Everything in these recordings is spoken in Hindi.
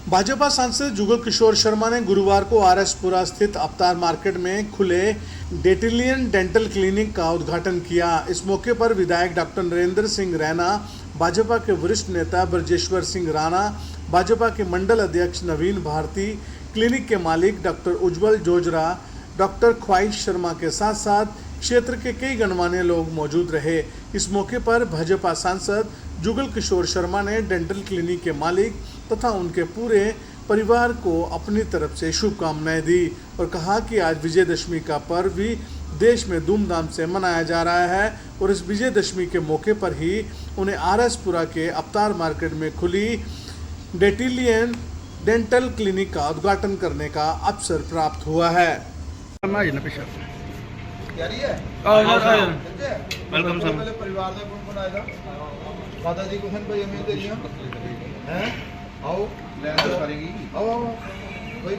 भाजपा सांसद जुगल किशोर शर्मा ने गुरुवार को आरएसपुरा स्थित अवतार मार्केट में खुले डेटिलियन डेंटल क्लिनिक का उद्घाटन किया। इस मौके पर विधायक डॉक्टर नरेंद्र सिंह रैना, भाजपा के वरिष्ठ नेता ब्रजेश्वर सिंह राणा, भाजपा के मंडल अध्यक्ष नवीन भारती, क्लिनिक के मालिक डॉक्टर उज्जवल जोजरा, डॉक्टर ख्वाहिश शर्मा के साथ साथ क्षेत्र के कई गणमान्य लोग मौजूद रहे। इस मौके पर भाजपा सांसद जुगल किशोर शर्मा ने डेंटल क्लिनिक के मालिक तथा उनके पूरे परिवार को अपनी तरफ से शुभकामनाएं दी और कहा कि आज विजयदशमी का पर्व भी देश में धूमधाम से मनाया जा रहा है और इस विजयदशमी के मौके पर ही उन्हें आरएसपुरा के अवतार मार्केट में खुली डेटिलियन डेंटल क्लिनिक का उद्घाटन करने का अवसर प्राप्त हुआ है। Welcome sir. परिवार ਦਾ ਕੌਣ ਆਏਗਾ? ਮਾਤਾ ਜੀ ਕੁਸ਼ਨ ਭਾਈ ਅਮੀਰ ਤੇਰੀਆਂ हैं आओ ले अंदर करेगी आओ कोई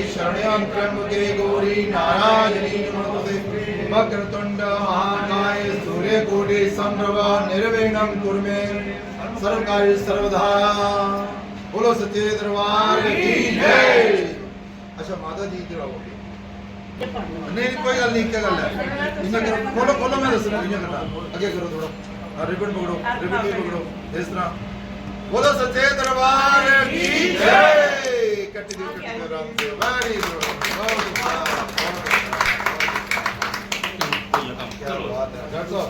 शरण्यां त्र्यंबके गौरी नारायणी नमोस्तुते वक्रतुंड महाकाय सूर्यकोटि समप्रभा निर्विघ्नं कुरु मे सर्वकार्य सर्वदा बोलो सच्चे दरबार की जय। अच्छा माता जी इधर आओ। नहीं कोई गल नहीं, क्या गल है इन्हें करो, खोलो खोलो मैं दस रहा इन्हें करना आगे करो थोड़ा रिबन पकड़ो, रिबन भी पकड़ो इस तरह बोलो सच्चे दरबार की जय। कट दो राम से वेरी गुड, बहुत क्या बात है डॉक्टर साहब।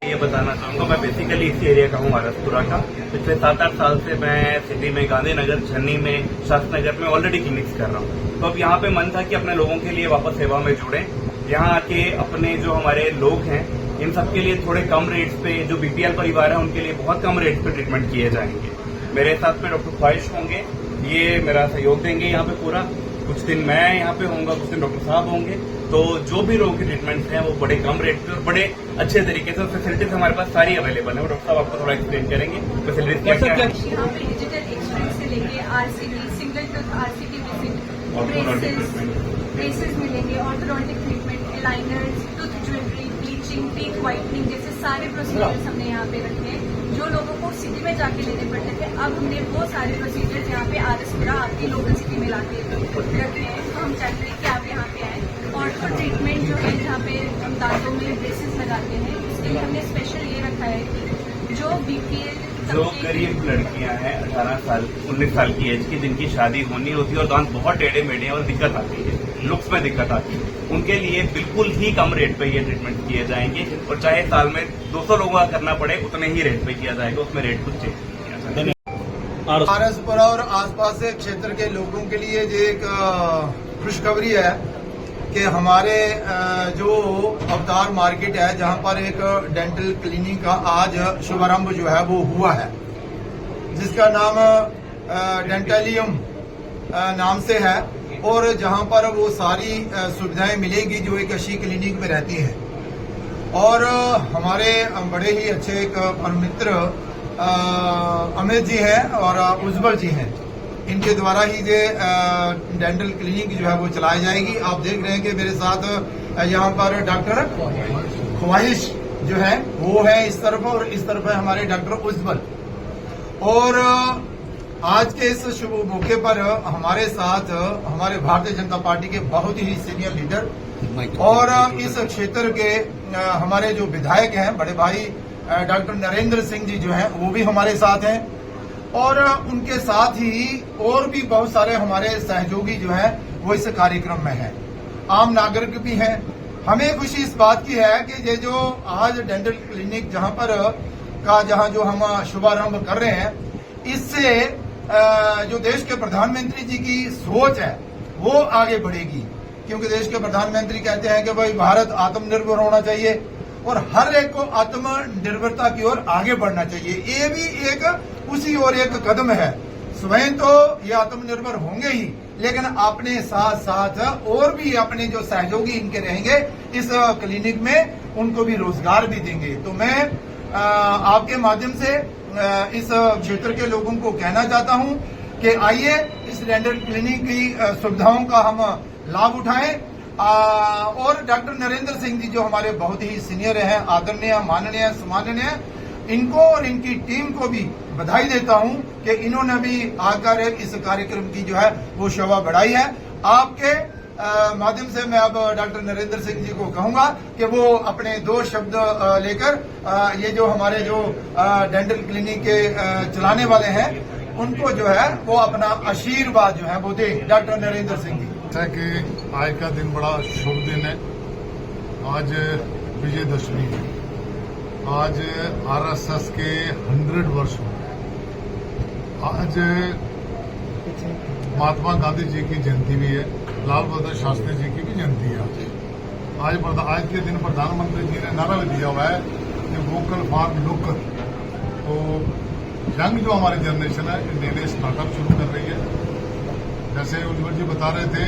ये बताना चाहूँगा, मैं बेसिकली इसी एरिया का हूँ आरएसपुरा का। पिछले 7-8 साल से मैं सिटी में गांधीनगर, छन्नी में, शास्त्रनगर में ऑलरेडी क्लिनिक्स कर रहा हूँ। तो अब यहाँ पे मन था कि अपने लोगों के लिए वापस सेवा में जुड़े। यहाँ आके अपने जो हमारे लोग हैं इन सबके लिए थोड़े कम रेट्स पे, जो बीपीएल परिवार है उनके लिए बहुत कम रेट्स पे ट्रीटमेंट किए जाएंगे। मेरे साथ में डॉक्टर ख्वाहिश होंगे, ये मेरा सहयोग देंगे यहाँ पे पूरा। कुछ दिन मैं यहाँ पे होऊंगा, कुछ दिन डॉक्टर साहब होंगे। तो जो भी लोगों के ट्रीटमेंट्स हैं वो बड़े कम रेट पे और बड़े अच्छे तरीके से, फैसिलिटीज हमारे पास सारी अवेलेबल है। डॉक्टर साहब आपको थोड़ा एक्सप्लेन करेंगे फैसिलिटीज क्या क्या है। यहाँ पे डिजिटल एक्सरेज से लेके RCT, single tooth RCT visit, braces मिलेंगे, orthodontic treatment, aligners, tooth jewellery, bleaching, teeth whitening जैसे सारे प्रोसीजर्स हमने यहाँ पे रखे हैं। जो लोगों को सिटी में जाके लेने पड़ते थे, अब हमने वो सारे प्रोसीजर्स यहाँ पे आरएसपुरा आपकी लोकल सिटी में लाके रखे हैं। तो हम चाहते हैं कि आप यहाँ पे आए। ऑर्थो ट्रीटमेंट जो है जहाँ पे हम दांतों में ब्रेसेस लगाते हैं, उसके लिए हमने स्पेशल ये रखा है कि जो बीपीएल जो गरीब लड़कियां हैं 18 साल 19 साल की एज की, जिनकी शादी होनी होती है और दांत बहुत टेढ़े मेढ़े और दिक्कत आती है, लुक्स में दिक्कत आती है, उनके लिए बिल्कुल ही कम रेट पे ये ट्रीटमेंट किए जाएंगे। और चाहे साल में 200 लोगों का करना पड़े उतने ही रेट पे किया जाएगा, उसमें रेट कुछ चेंज नहीं किया जाएगा। आरएसपुरा और आसपास के क्षेत्र के लोगों के लिए ये एक खुशखबरी है कि हमारे जो अवतार मार्केट है जहां पर एक डेंटल क्लिनिक का आज शुभारंभ जो है वो हुआ है, जिसका नाम डेंटलियम नाम से है और जहां पर वो सारी सुविधाएं मिलेगी जो एक अच्छी क्लिनिक में रहती हैं। और हमारे बड़े ही अच्छे एक परम मित्र अमित जी हैं और उज्जवल जी हैं, इनके द्वारा ही ये डेंटल क्लिनिक जो है वो चलाई जाएगी। आप देख रहे हैं कि मेरे साथ यहाँ पर डॉक्टर ख्वाहिश जो है वो है इस तरफ और इस तरफ है हमारे डॉक्टर उज्जवल। और आज के इस शुभ मौके पर हमारे साथ हमारे भारतीय जनता पार्टी के बहुत ही सीनियर लीडर और इस क्षेत्र के हमारे जो विधायक हैं बड़े भाई डॉक्टर नरेंद्र सिंह जी जो हैं वो भी हमारे साथ हैं और उनके साथ ही और भी बहुत सारे हमारे सहयोगी जो हैं वो इस कार्यक्रम में हैं, आम नागरिक भी हैं। हमें खुशी इस बात की है कि ये जो आज डेंटल क्लिनिक जहां जो हम शुभारंभ कर रहे हैं, इससे जो देश के प्रधानमंत्री जी की सोच है वो आगे बढ़ेगी। क्योंकि देश के प्रधानमंत्री कहते हैं कि भाई भारत आत्मनिर्भर होना चाहिए और हर एक को आत्मनिर्भरता की ओर आगे बढ़ना चाहिए। ये भी एक उसी ओर एक कदम है। स्वयं तो ये आत्मनिर्भर होंगे ही, लेकिन अपने साथ साथ और भी अपने जो सहयोगी इनके रहेंगे इस क्लिनिक में, उनको भी रोजगार भी देंगे। तो मैं आपके माध्यम से इस क्षेत्र के लोगों को कहना चाहता हूं कि आइए इस डेंटल क्लिनिक की सुविधाओं का हम लाभ उठाएं। और डॉक्टर नरेंद्र सिंह जी जो हमारे बहुत ही सीनियर हैं, आदरणीय, माननीय, सम्माननीय, इनको और इनकी टीम को भी बधाई देता हूं कि इन्होंने भी आकर इस कार्यक्रम की जो है वो शोभा बढ़ाई है। आपके माध्यम से मैं अब डॉक्टर नरेंद्र सिंह जी को कहूंगा कि वो अपने 2 शब्द लेकर ये जो हमारे जो डेंटल क्लिनिक के चलाने वाले हैं उनको जो है वो अपना आशीर्वाद जो है वो दे। डॉक्टर नरेंद्र सिंह जी। है कि आज का दिन बड़ा शुभ दिन है। आज विजयदशमी है। आज आरएसएस के 100 वर्ष हो गए। आज महात्मा गांधी जी की जयंती भी है, लाल बहादुर शास्त्री जी की भी जयंती है। आज के दिन प्रधानमंत्री जी ने नारा भी दिया हुआ है कि वोकल फॉर लोकल। तो यंग जो हमारी जनरेशन है नए नए स्टार्टअप शुरू कर रही है। जैसे उज्ज्वल जी बता रहे थे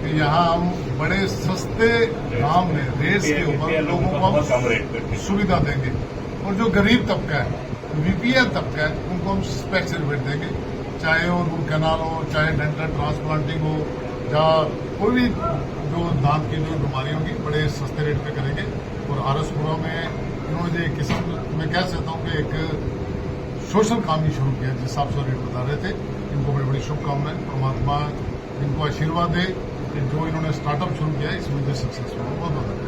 कि यहाँ हम बड़े सस्ते दाम में रेट्स के ऊपर लोगों को हम सुविधा देंगे, और जो गरीब तबका है, बीपीएल तबका है, उनको हम स्पेशल रेट देंगे, चाहे वो रूट कैनाल हो, चाहे डेंटल ट्रांसप्लांटिंग हो, या कोई भी जो दांत की जो बीमारी होगी बड़े सस्ते रेट पे करेंगे। और आरएसपुरा में इन्होंने एक किस्म, मैं कह सकता हूँ कि एक सोशल काम ही शुरू किया, जिस हिसाब से रेट बता रहे थे। इनको बड़ी बड़ी शुभकामनाएं। परमात्मा इनको आशीर्वाद दे कि जो इन्होंने स्टार्टअप शुरू किया है इसमें सक्सेसफुल हो। बहुत बहुत